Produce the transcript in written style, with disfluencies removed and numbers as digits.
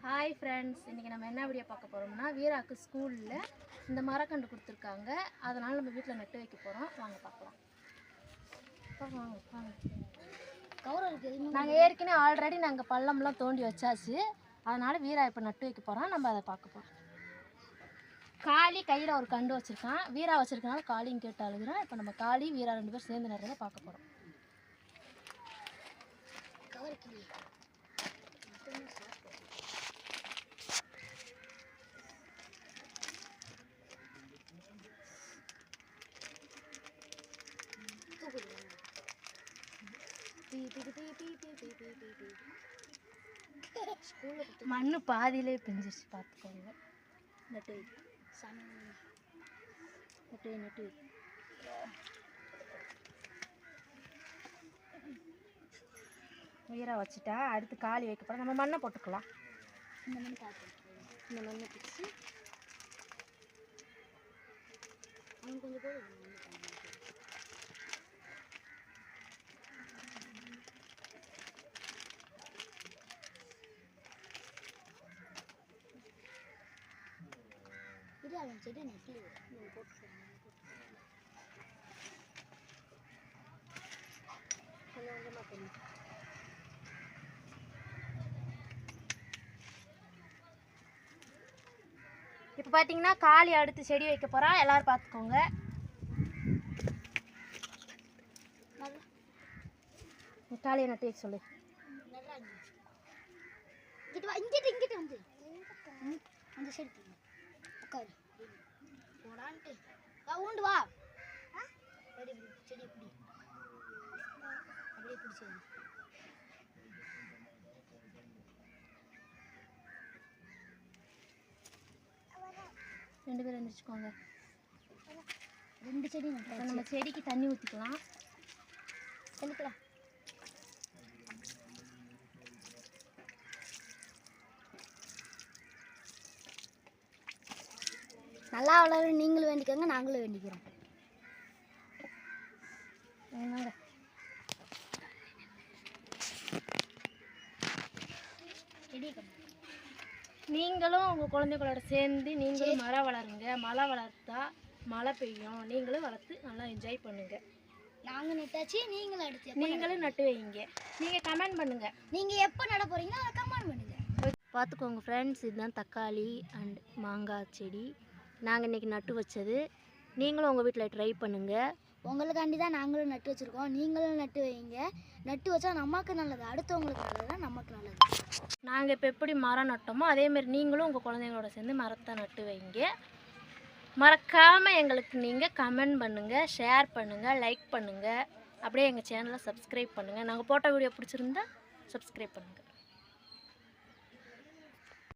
Hi friends, இன்றைக்கி நம்ம என்ன வீடியோ பார்க்க போகிறோம்னா, வீராக்கு ஸ்கூலில் இந்த மரக்கன்று கொடுத்துருக்காங்க. அதனால் நம்ம வீட்டில் நட்டு வைக்க போகிறோம். வாங்க பார்க்கலாம். நாங்கள் ஏற்கனவே ஆல்ரெடி நாங்கள் பள்ளம்லாம் தோண்டி வச்சாச்சு. அதனால் வீரா இப்போ நட்டு வைக்க போகிறோம். நம்ம அதை பார்க்க போகிறோம். காளி கையில் ஒரு கண்டு வச்சுருக்கான். வீரா வச்சுருக்கனால காளியும் கேட்டு அழுகுறான். இப்போ நம்ம காளி வீரா 2 பேர் சேர்ந்து நடுறதை பார்க்க போகிறோம். மண்ணு பாதியிலே பிஞ்சிருச்சு, பார்த்துக்கோங்க. நட்டு நட்டு நட்டு வீரா வச்சுட்டா அடுத்து காளி வைக்க போகிறோம். நம்ம மண்ணை போட்டுக்கலாம். இந்த மண்ணை பிடிச்சி கொஞ்சம் போதும். செடி நெட்டி போட்டு கொஞ்சமாக பண்ணி இப்போ பார்த்தீங்கன்னா காளி அடுத்து செடி வைக்க போகிறா. எல்லோரும் பார்த்துக்கோங்க. காளியை நட்டு வைக்க சொல்லு. இங்கிட்டு வந்து அந்த செடி உட்காரு போடான்ட்டு உண்டு வா. செடி இப்படி அப்படியே பிடிச்சி 2 பேர் எழுந்திரிச்சுக்கோங்க. 2 செடி நட்டு நம்ம செடிக்கு தண்ணி ஊற்றிக்கலாம். தெளிக்கலாம். நல்லா வளரும். நீங்களும் வேண்டிக்கோங்க, நாங்களும் வேண்டிக்கிறோம். நீங்களும் உங்கள் குழந்தைகளோட சேர்ந்து நீங்களும் மரம் வளருங்க. மழை வளர்த்தா மழை பெய்யும். நீங்களும் வளர்த்து நல்லா என்ஜாய் பண்ணுங்க. நாங்கள் நட்டாச்சு, நீங்களும் நட்டு வைங்க. நீங்கள் கமெண்ட் பண்ணுங்கள். நீங்கள் எப்போ நட போகிறீங்களோ அதை கமெண்ட் பண்ணுங்கள். பார்த்துக்கோங்க ஃப்ரெண்ட்ஸ், இதுதான் தக்காளி அண்ட் மாங்காய் செடி நாங்கள் இன்றைக்கி நட்டு வச்சது. நீங்களும் உங்கள் வீட்டில் ட்ரை பண்ணுங்கள். உங்களுக்காண்டி தான் நாங்களும் நட்டு வச்சுருக்கோம். நீங்களும் நட்டு வைங்க. நட்டு வச்சா நமக்கு நல்லது, அடுத்தவங்களுக்கு நல்லது, நமக்கு நல்லது. நாங்கள் இப்போ எப்படி மரம் நட்டோமோ அதேமாரி நீங்களும் உங்கள் குழந்தைங்களோட சேர்ந்து மரத்தை நட்டு வைங்க. மறக்காமல் எங்களுக்கு நீங்கள் கமெண்ட் பண்ணுங்கள், ஷேர் பண்ணுங்கள், லைக் பண்ணுங்கள். அப்படியே எங்கள் சேனலை சப்ஸ்கிரைப் பண்ணுங்கள். நாங்கள் போட்ட வீடியோ பிடிச்சிருந்தா சப்ஸ்கிரைப் பண்ணுங்கள்.